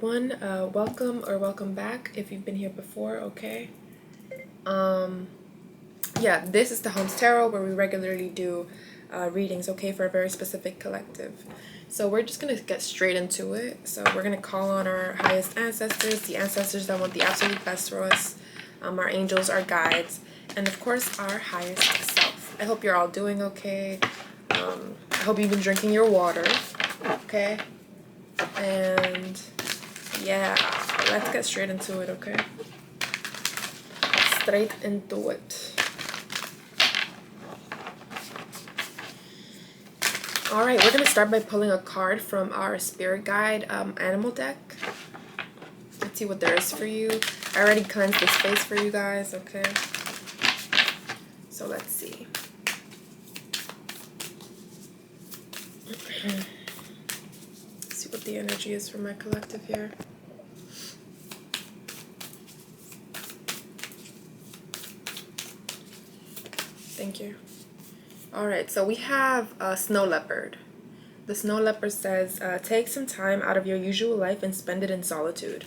Welcome or welcome back if you've been here before. Okay. Yeah, this is the Homes Tarot where we regularly do readings, okay, for a very specific collective. So we're just gonna get straight into it. So we're gonna call on our highest ancestors, the ancestors that want the absolute best for us, our angels, our guides, and of course our highest self. I hope you're all doing okay. I hope you've been drinking your water, okay? And yeah, let's get straight into it, okay? Straight into it. All right, we're gonna start by pulling a card from our spirit guide animal deck. Let's see what there is for you. I already cleansed the space for you guys, okay? So let's see. See what the energy is for my collective here. Thank you. Alright, so we have a snow leopard. The snow leopard says, take some time out of your usual life and spend it in solitude.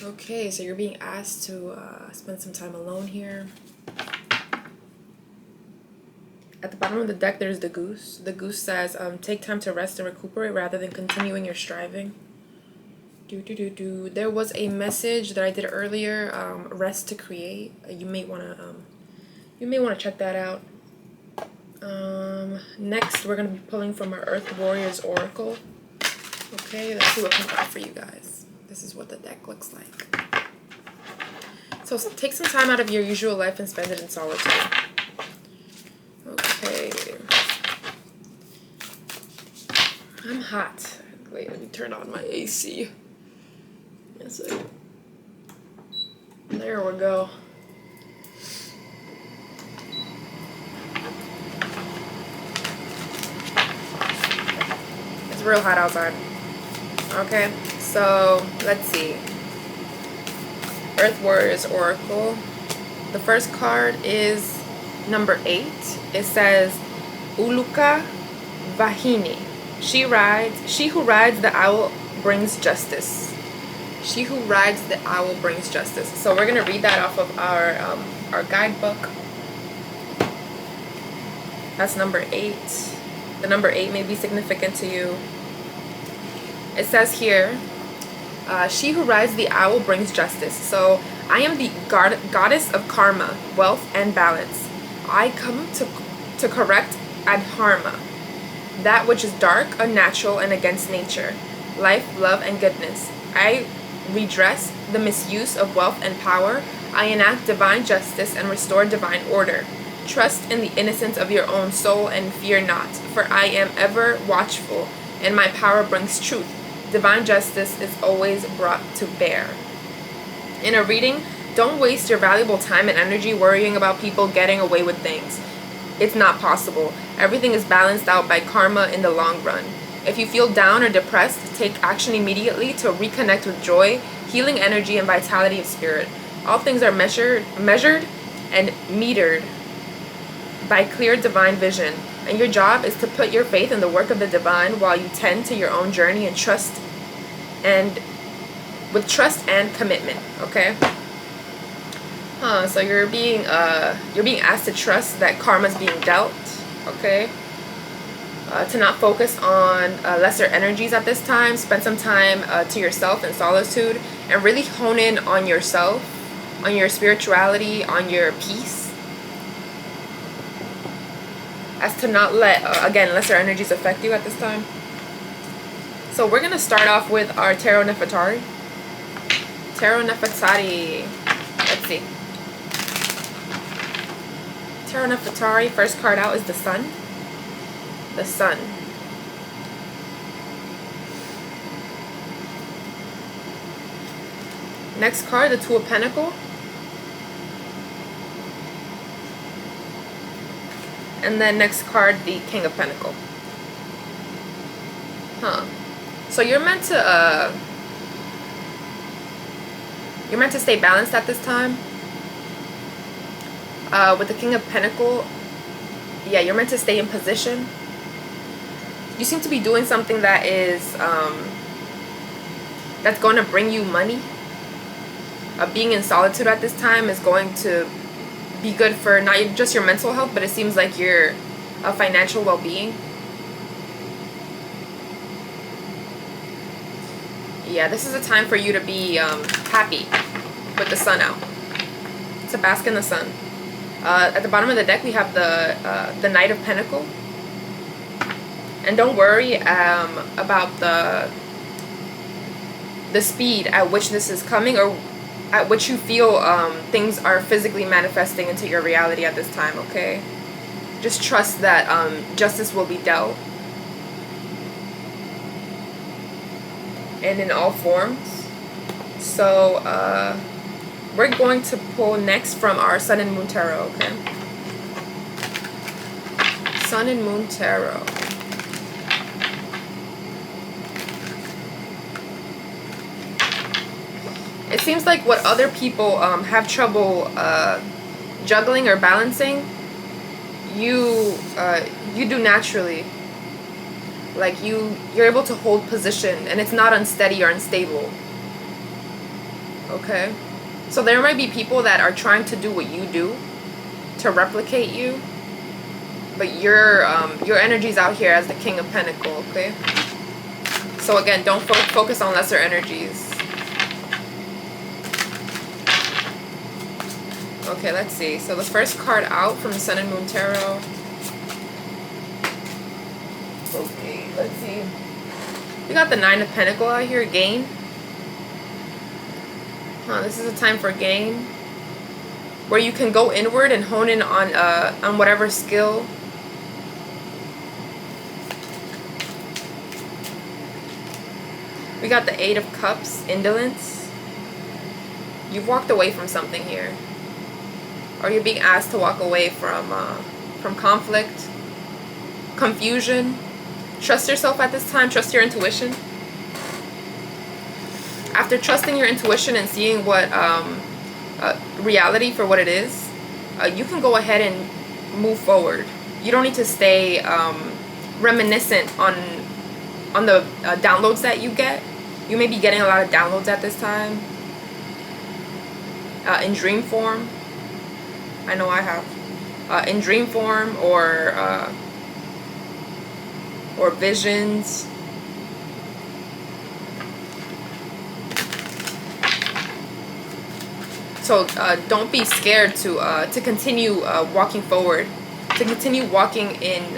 Okay, so you're being asked to spend some time alone here. At the bottom of the deck, there's the goose. The goose says, take time to rest and recuperate rather than continuing your striving. There was a message that I did earlier, rest to create. You may want to check that out. Next we're going to be pulling from our Earth Warriors Oracle. Okay, let's see what comes out for you guys. This is what the deck looks like. So take some time out of your usual life and spend it in solitude. Okay. I'm hot. Wait, let me turn on my AC. Yes, there we go. It's real hot outside. Okay, so let's see. Earth Warriors Oracle. The first card is number 8. It says Uluka Vahini. She who rides the owl brings justice. She who rides the owl brings justice. So we're gonna read that off of our guidebook. That's number 8. The number 8 may be significant to you. It says here, she who rides the owl brings justice. So I am the goddess of karma, wealth, and balance. I come to correct adharma, that which is dark, unnatural, and against nature, life, love, and goodness. I redress the misuse of wealth and power. I enact divine justice and restore divine order. Trust in the innocence of your own soul and fear not, for I am ever watchful, and my power brings truth. Divine justice is always brought to bear. In a reading, don't waste your valuable time and energy worrying about people getting away with things. It's not possible. Everything is balanced out by karma in the long run. If you feel down or depressed, take action immediately to reconnect with joy, healing energy, and vitality of spirit. All things are measured and metered by clear divine vision, and your job is to put your faith in the work of the divine while you tend to your own journey and with trust and commitment. Okay. So you're being asked to trust that karma's being dealt. Okay. To not focus on lesser energies at this time. Spend some time to yourself in solitude and really hone in on yourself, on your spirituality, on your peace. As to not let, again, lesser energies affect you at this time. So we're going to start off with our Tarot Nefertari. Tarot Nefertari. Let's see. Tarot Nefertari, first card out is the Sun. The Sun. Next card, the Two of Pentacles. And then next card, the King of Pentacles. So you're meant to stay balanced at this time. With the King of Pentacles, yeah, you're meant to stay in position. You seem to be doing something that is that's going to bring you money. Being in solitude at this time is going to be good for not just your mental health, but it seems like your financial well-being. Yeah, this is a time for you to be happy with the sun out, to bask in the sun. At the bottom of the deck, we have the Knight of Pentacles. And don't worry about the speed at which this is coming, or at which you feel things are physically manifesting into your reality at this time, okay? Just trust that justice will be dealt. And in all forms. So, we're going to pull next from our Sun and Moon Tarot, okay? Sun and Moon Tarot. It seems like what other people have trouble juggling or balancing, you do naturally. Like you're able to hold position, and it's not unsteady or unstable. Okay? So there might be people that are trying to do what you do, to replicate you, but your energy's out here as the King of Pentacles, okay? So again, don't focus on lesser energies. Okay, let's see. So the first card out from the Sun and Moon Tarot. Okay, let's see. We got the Nine of Pentacles out here, gain. This is a time for gain, where you can go inward and hone in on whatever skill. We got the Eight of Cups, indolence. You've walked away from something here, or you're being asked to walk away from conflict, confusion. Trust yourself at this time. Trust your intuition. After trusting your intuition and seeing what reality for what it is, you can go ahead and move forward. You don't need to stay reminiscent on the downloads that you get. You may be getting a lot of downloads at this time in dream form. I know I have. In dream form or visions. So don't be scared to continue walking forward, to continue walking in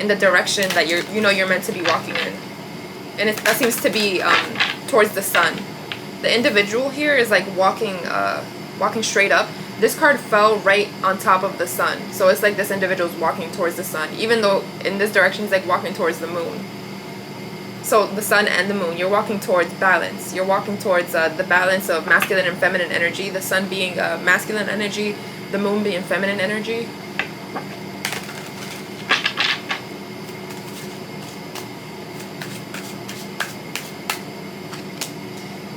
the direction that you're meant to be walking in, and that seems to be towards the sun. The individual here is like walking straight up. This card fell right on top of the sun, so it's like this individual's walking towards the sun, even though in this direction it's like walking towards the moon. So the sun and the moon, you're walking towards balance. You're walking towards the balance of masculine and feminine energy. The sun being masculine energy, the moon being feminine energy.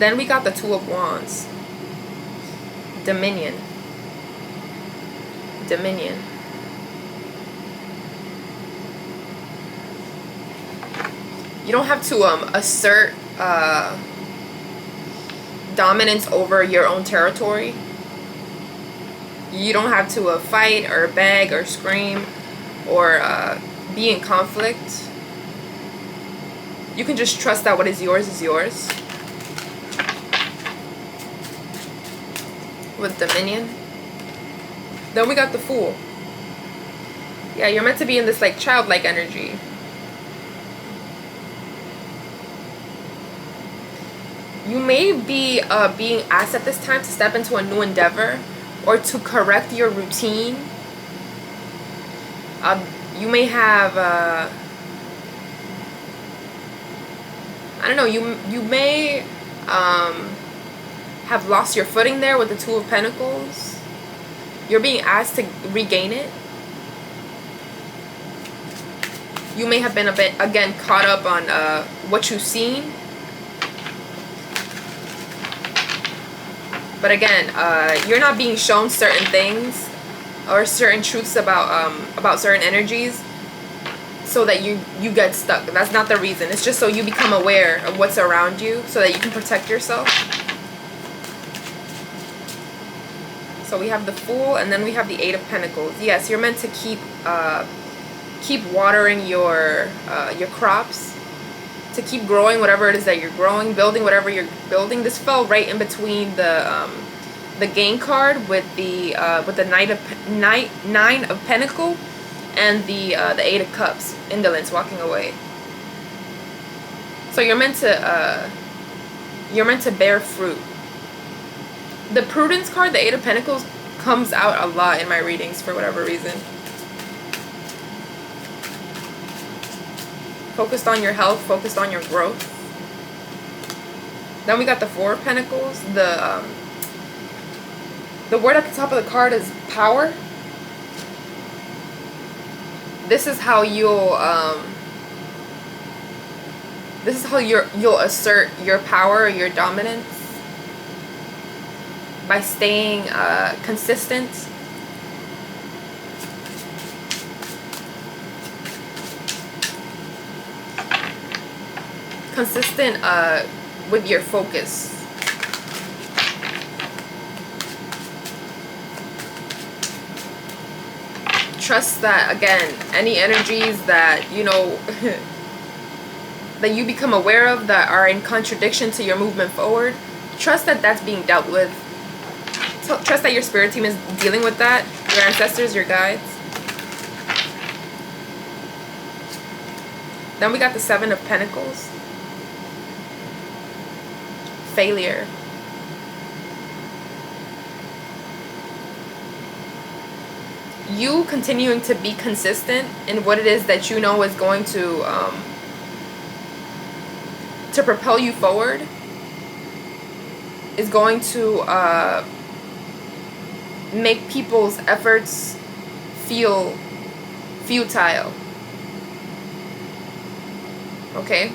Then we got the Two of Wands. Dominion. Dominion. You don't have to assert dominance over your own territory. You don't have to fight or beg or scream or be in conflict. You can just trust that what is yours is yours. With Dominion. Then we got the Fool. Yeah, you're meant to be in this like childlike energy. You may be being asked at this time to step into a new endeavor or to correct your routine. You may have, I don't know, you may have lost your footing there with the Two of Pentacles. You're being asked to regain it. You may have been a bit, again, caught up on what you've seen. But again, you're not being shown certain things or certain truths about certain energies. so that you get stuck. That's not the reason. It's just so you become aware of what's around you so that you can protect yourself. So we have the Fool, and then we have the Eight of Pentacles. Yes, you're meant to keep watering your crops, to keep growing whatever it is that you're growing, building whatever you're building. This fell right in between the Gain card with the Nine of Pentacles and the Eight of Cups. Indolence, walking away. So you're meant to bear fruit. The Prudence card, the Eight of Pentacles, comes out a lot in my readings for whatever reason. Focused on your health, focused on your growth. Then we got the Four of Pentacles. The word at the top of the card is power. This is how you'll assert your power, your dominance, by staying consistent. Consistent with your focus. Trust that, again, any energies that, you know, that you become aware of that are in contradiction to your movement forward, trust that that's being dealt with. So trust that your spirit team is dealing with that, your ancestors, your guides. Then we got the Seven of Pentacles. Failure. You continuing to be consistent in what it is that you know is going to propel you forward is going to make people's efforts feel futile. Okay?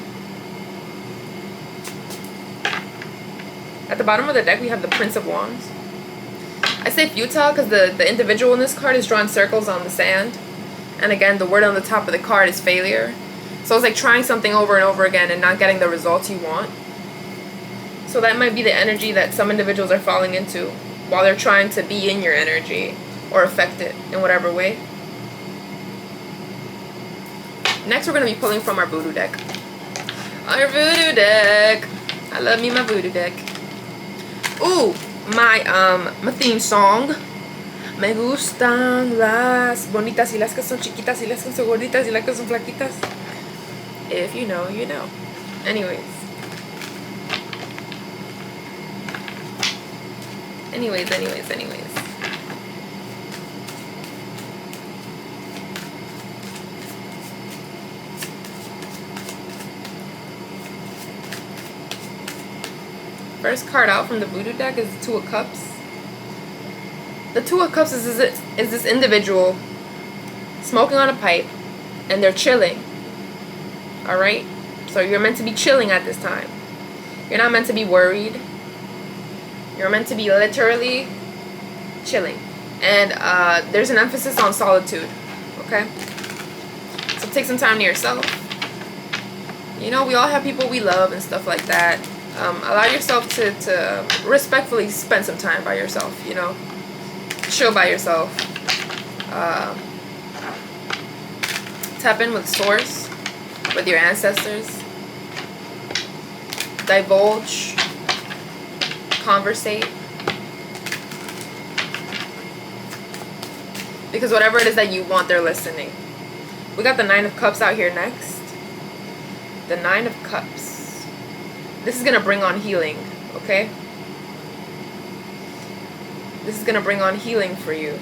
At the bottom of the deck, we have the Prince of Wands. I say futile because the individual in this card is drawing circles on the sand. And again, the word on the top of the card is failure. So it's like trying something over and over again and not getting the results you want. So that might be the energy that some individuals are falling into while they're trying to be in your energy or affect it in whatever way. Next, we're going to be pulling from our voodoo deck. Our voodoo deck. I love me my voodoo deck. Ooh, my theme song. Me gustan las bonitas y las que son chiquitas y las que son gorditas y las que son flaquitas. If you know, you know. Anyways. First card out from the voodoo deck is the Two of Cups. The Two of Cups is this individual smoking on a pipe and they're chilling. Alright? So you're meant to be chilling at this time. You're not meant to be worried. You're meant to be literally chilling. And there's an emphasis on solitude. Okay? So take some time to yourself. You know, we all have people we love and stuff like that. Allow yourself to respectfully spend some time by yourself, you know. Chill by yourself. Tap in with Source, with your ancestors. Divulge. Conversate. Because whatever it is that you want, they're listening. We got the Nine of Cups out here next. The Nine of Cups. This is going to bring on healing, okay? This is going to bring on healing for you.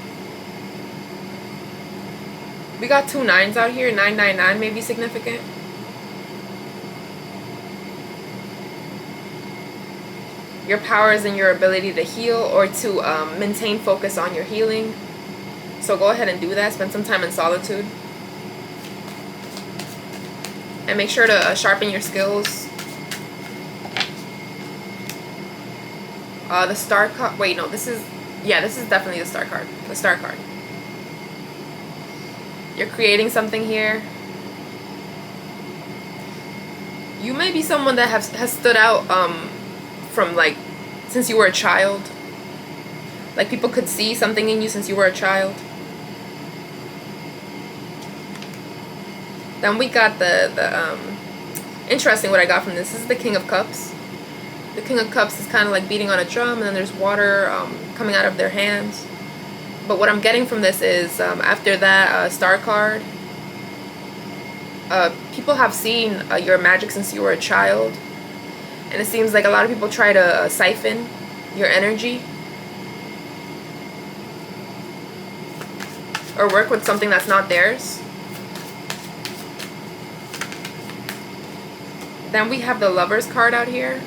We got two nines out here. 999 may be significant. Your power is in your ability to heal or to maintain focus on your healing. So go ahead and do that. Spend some time in solitude. And make sure to sharpen your skills. The Star card. Wait, no, this is definitely the Star card. The Star card. You're creating something here. You may be someone that has stood out from like since you were a child. Like people could see something in you since you were a child. Then we got the interesting what I got from this is the King of Cups. The King of Cups is kind of like beating on a drum, and then there's water coming out of their hands. But what I'm getting from this is after that star card, people have seen your magic since you were a child, and it seems like a lot of people try to siphon your energy or work with something that's not theirs. Then we have the Lovers card out here.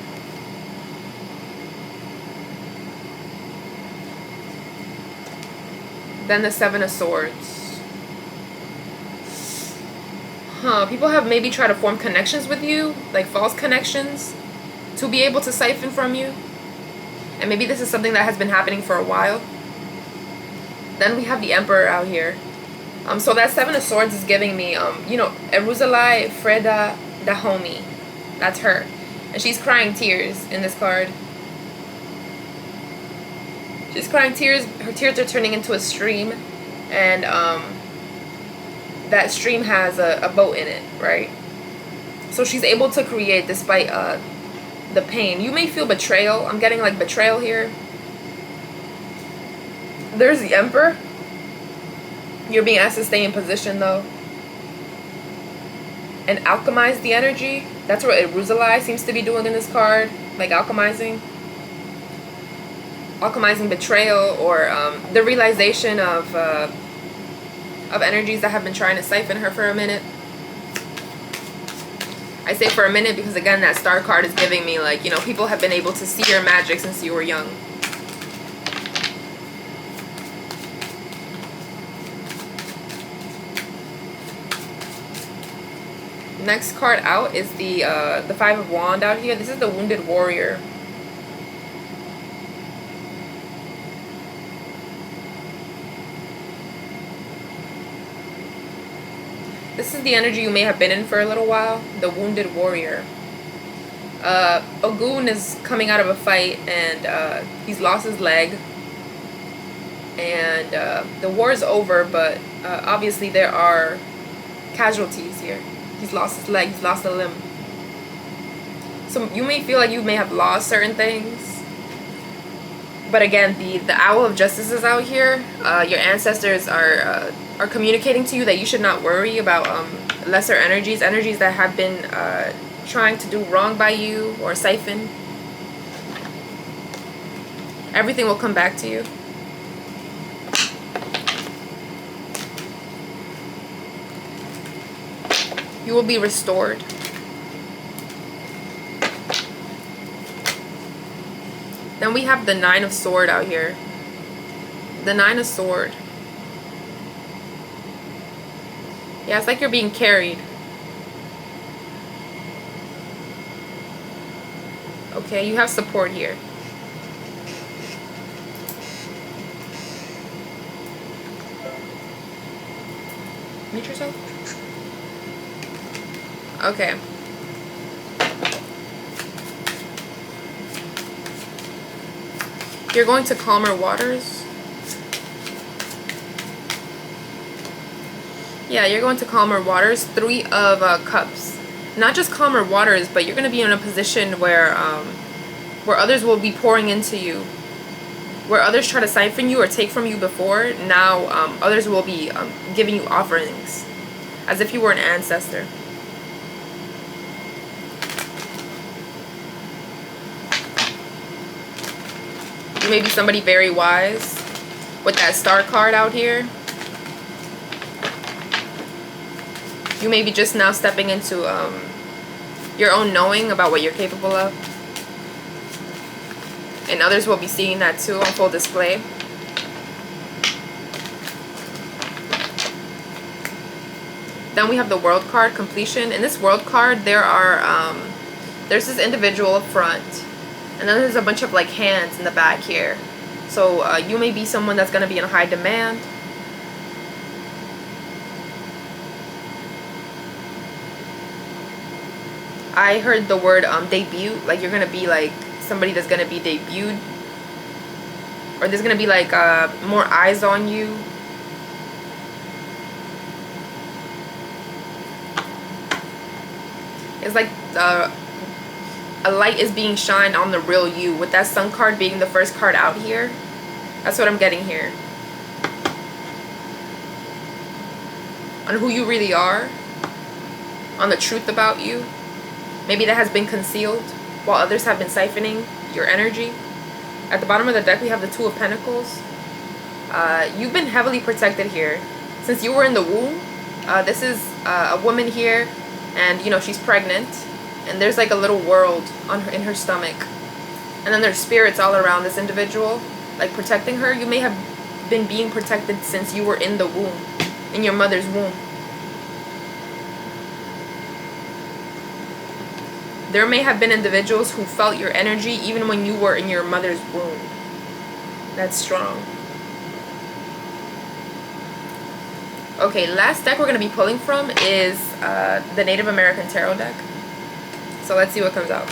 Then the Seven of Swords. People have maybe tried to form connections with you, like false connections, to be able to siphon from you. And maybe this is something that has been happening for a while. Then we have the Emperor out here. So that Seven of Swords is giving me, Eruzalai Freda Dahomi. That's her. And she's crying tears in this card. She's crying tears. Her tears are turning into a stream. And that stream has a boat in it, right? So she's able to create despite the pain. You may feel betrayal. I'm getting like betrayal here. There's the Emperor. You're being asked to stay in position though. And alchemize the energy. That's what Eruzalai seems to be doing in this card. Like alchemizing. Alchemizing betrayal or the realization of energies that have been trying to siphon her for a minute. I say for a minute because again that star card is giving me like, people have been able to see your magic since you were young. Next card out is the Five of Wands out here. This is the Wounded Warrior. This is the energy you may have been in for a little while. The Wounded Warrior. Ogun is coming out of a fight and he's lost his leg. And the war is over, but obviously there are casualties here. He's lost his leg, he's lost a limb. So you may feel like you may have lost certain things. But again, the Owl of Justice is out here. Your ancestors are communicating to you that you should not worry about lesser energies that have been trying to do wrong by you or siphon. Everything will come back to you. You will be restored. Then we have the Nine of Swords out here. The Nine of Swords. Yeah, it's like you're being carried. Okay, you have support here. Mute yourself. Okay. You're going to calmer waters. Yeah, you're going to calmer waters. Three of Cups. Not just calmer waters, but you're going to be in a position where others will be pouring into you. Where others try to siphon you or take from you before, now others will be giving you offerings. As if you were an ancestor. You may be somebody very wise with that star card out here. You may be just now stepping into your own knowing about what you're capable of. And others will be seeing that too on full display. Then we have the World card, completion. In this World card, there's this individual up front. And then there's a bunch of like hands in the back here. So you may be someone that's going to be in high demand. I heard the word debut, like you're gonna be like somebody that's gonna be debuted, or there's gonna be like more eyes on you. It's like a light is being shined on the real you, with that Sun card being the first card out here. That's what I'm getting here. On who you really are, on the truth about you. Maybe that has been concealed while others have been siphoning your energy. At the bottom of the deck, we have the Two of Pentacles. You've been heavily protected here. Since you were in the womb, this is a woman here, and you know, she's pregnant, and there's like a little world in her stomach. And then there's spirits all around this individual, like protecting her. You may have been being protected since you were in the womb, in your mother's womb. There may have been individuals who felt your energy even when you were in your mother's womb. That's strong. Okay, last deck we're going to be pulling from is the Native American Tarot deck. So let's see what comes out.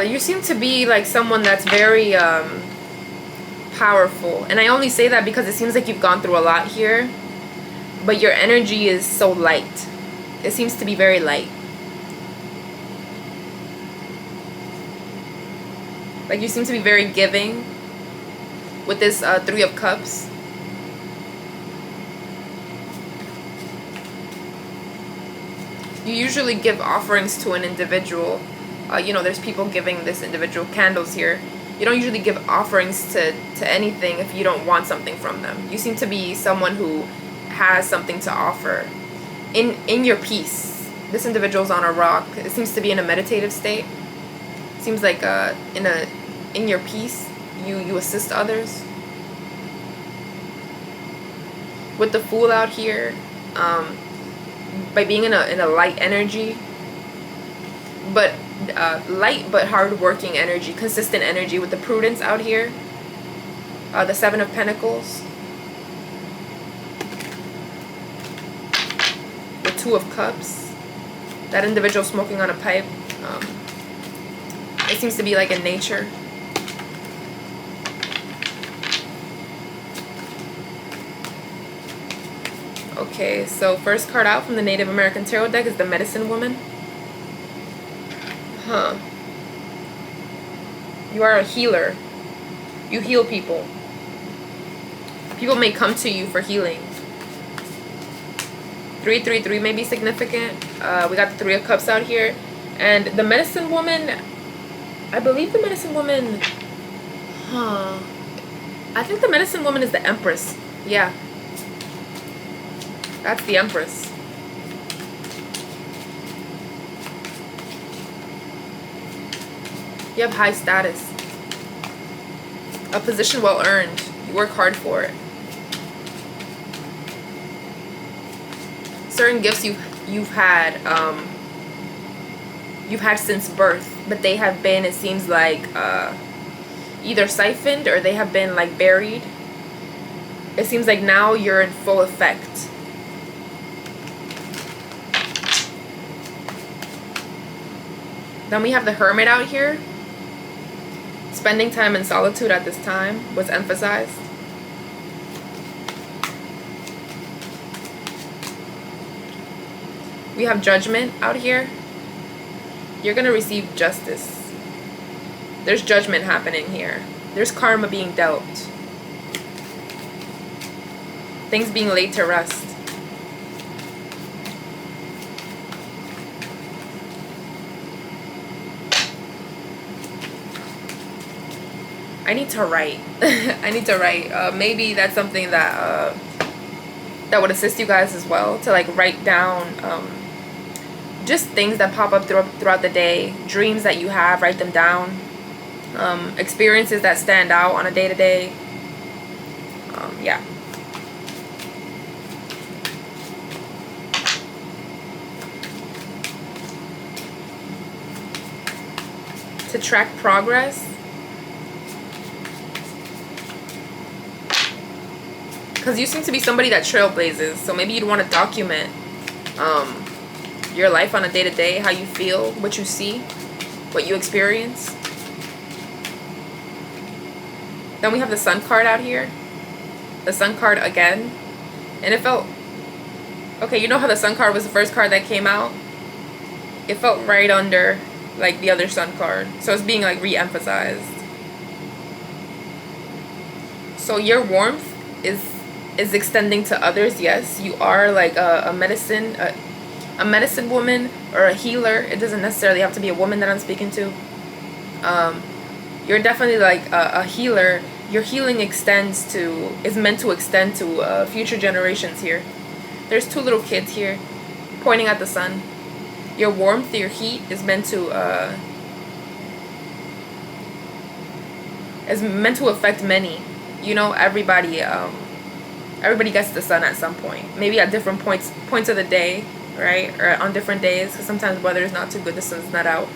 You seem to be like someone that's very powerful, and I only say that because it seems like you've gone through a lot here, but your energy is so light. It seems to be very light. Like you seem to be very giving with this Three of Cups. You usually give offerings to an individual. You know, there's people giving this individual candles here. You don't usually give offerings to anything if you don't want something from them. You seem to be someone who has something to offer. In your peace, this individual's on a rock. It seems to be in a meditative state. Seems like in your peace, you assist others. With the Fool out here, by being in a light energy, but light but hard-working energy, consistent energy, with the Prudence out here, the Seven of Pentacles, the Two of Cups, that individual smoking on a pipe. It seems to be like in nature. Okay, so first card out from the Native American Tarot deck is the Medicine Woman. You are a healer. You heal people. People may come to you for healing. 333 may be significant. We got the Three of Cups out here. And the Medicine Woman, I believe the Medicine Woman, I think the Medicine Woman is the Empress. Yeah. That's the Empress. You have high status. A position well earned. You work hard for it. Certain gifts you've had since birth, but they have been, it seems like, either siphoned or they have been like buried. It seems like now you're in full effect. Then we have the Hermit out here. Spending time in solitude at this time was emphasized. We have Judgment out here. You're going to receive justice. There's judgment happening here. There's karma being dealt. Things being laid to rest. I need to write. I need to write. Maybe that's something that that would assist you guys as well, to like write down just things that pop up throughout the day, dreams that you have, write them down, experiences that stand out on a day-to-day. Yeah. to track progress. Because you seem to be somebody that trailblazes. So maybe you'd want to document your life on a day-to-day, how you feel, what you see, what you experience. Then we have the Sun card out here. The Sun card again. And it felt... Okay, you know how the Sun card was the first card that came out? It felt right under, like, the other Sun card. So it's being, like, re-emphasized. So your warmth is extending to others. Yes, you are, like, a medicine woman or a healer. It doesn't necessarily have to be a woman that I'm speaking to. You're definitely, like, a healer. Your healing is meant to extend to future generations here. There's two little kids here pointing at the sun. Your warmth, your heat is meant to affect many. You know, everybody gets the sun at some point. Maybe at different points of the day, right? Or on different days, because sometimes the weather is not too good, the sun's not out.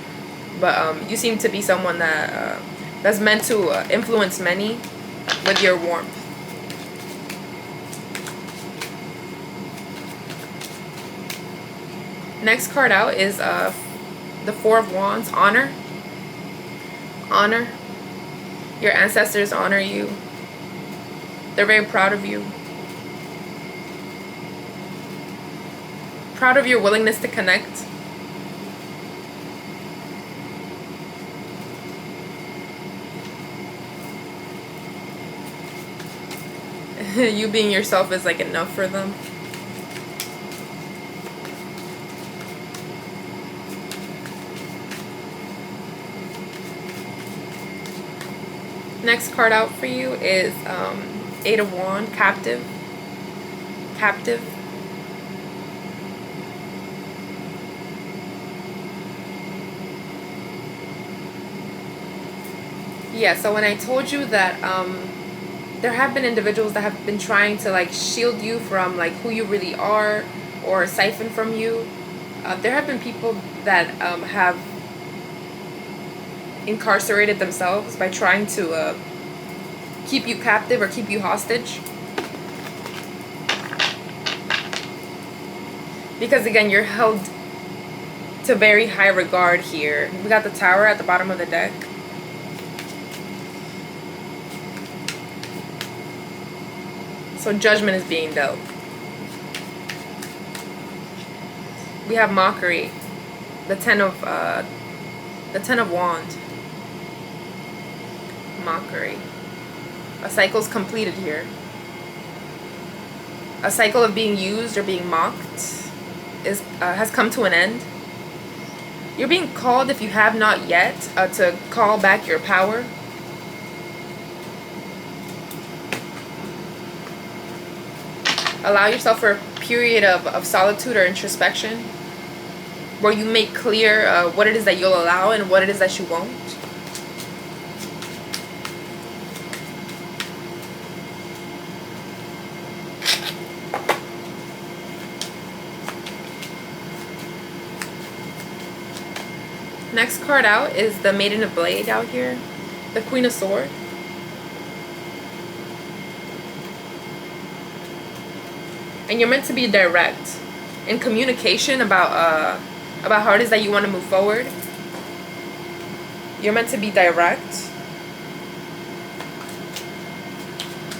But you seem to be someone that's meant to influence many with your warmth. Next card out is the Four of Wands, honor. Honor. Your ancestors honor you. They're very proud of you. Proud of your willingness to connect. You being yourself is like enough for them. Next card out for you is Eight of Wands, captive. Captive. Yeah, so when I told you that there have been individuals that have been trying to like shield you from like who you really are or siphon from you, there have been people that have incarcerated themselves by trying to keep you captive or keep you hostage. Because again, you're held to very high regard here. We got the Tower at the bottom of the deck. So judgment is being dealt. We have mockery. The Ten of Wands. Mockery. A cycle's completed here. A cycle of being used or being mocked has come to an end. You're being called, if you have not yet, to call back your power. Allow yourself for a period of solitude or introspection where you make clear what it is that you'll allow and what it is that you won't. Next card out is the Maiden of Blade out here, the Queen of Swords. And you're meant to be direct in communication about how it is that you want to move forward. You're meant to be direct.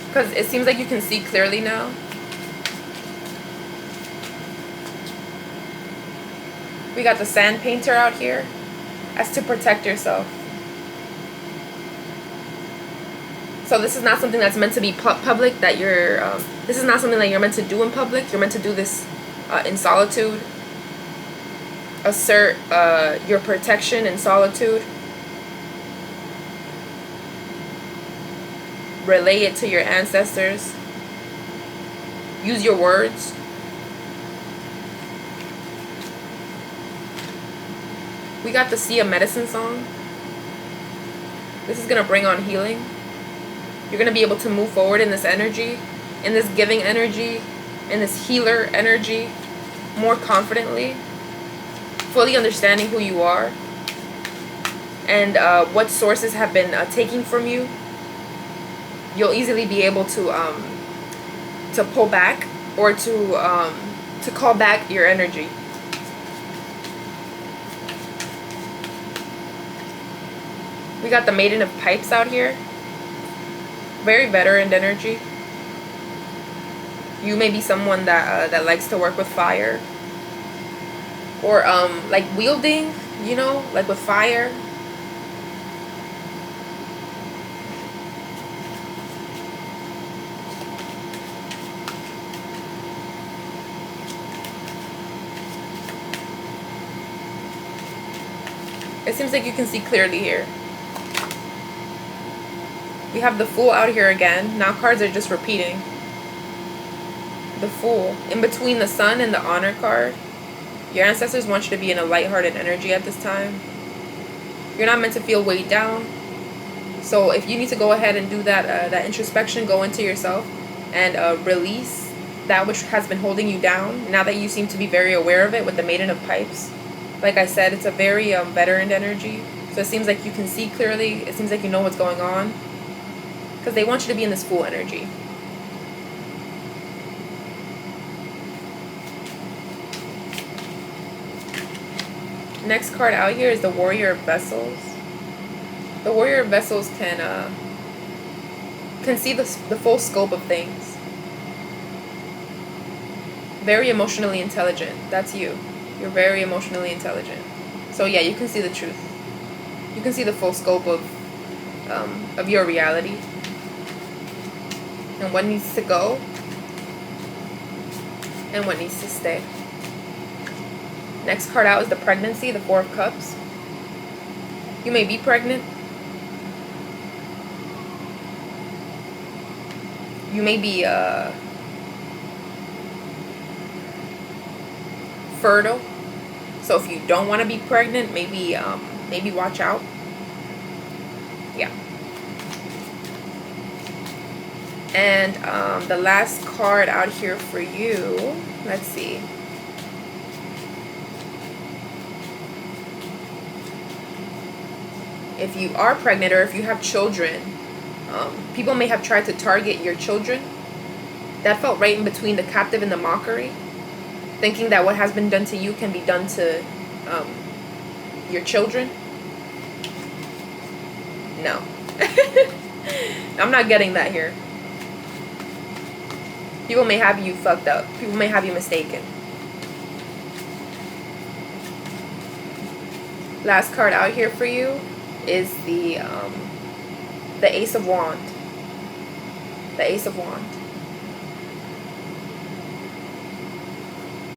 Because it seems like you can see clearly now. We got the Sand Painter out here as to protect yourself. So this is not something that's meant to be public, that you're, this is not something that you're meant to do in public. You're meant to do this in solitude. Assert your protection in solitude. Relay it to your ancestors. Use your words. We got the Sea of Medicine song. This is going to bring on healing. You're going to be able to move forward in this energy, in this giving energy, in this healer energy, more confidently, fully understanding who you are, and what sources have been taking from you, you'll easily be able to pull back, or to call back your energy. We got the Maiden of Pipes out here. Very veteran energy. You may be someone that likes to work with fire, or like wielding, you know, like with fire. It seems like you can see clearly here. We have the Fool out here again. Now cards are just repeating. The Fool. In between the Sun and the Honor card. Your ancestors want you to be in a lighthearted energy at this time. You're not meant to feel weighed down. So if you need to go ahead and do that introspection, go into yourself and release that which has been holding you down. Now that you seem to be very aware of it with the Maiden of Pipes. Like I said, it's a very veteran energy. So it seems like you can see clearly. It seems like you know what's going on. Because they want you to be in this Fool energy. Next card out here is the Warrior of Vessels. The Warrior of Vessels can see the full scope of things. Very emotionally intelligent. That's you. You're very emotionally intelligent. So yeah, you can see the truth. You can see the full scope of your reality. And what needs to go. And what needs to stay. Next card out is the Pregnancy, the Four of Cups. You may be pregnant. You may be fertile. So if you don't want to be pregnant, maybe watch out. Yeah. And the last card out here for you, let's see. If you are pregnant or if you have children, people may have tried to target your children. That felt right in between the Captive and the Mockery. Thinking that what has been done to you can be done to your children. No. I'm not getting that here. People may have you fucked up. People may have you mistaken. Last card out here for you is the Ace of Wands. The Ace of Wands.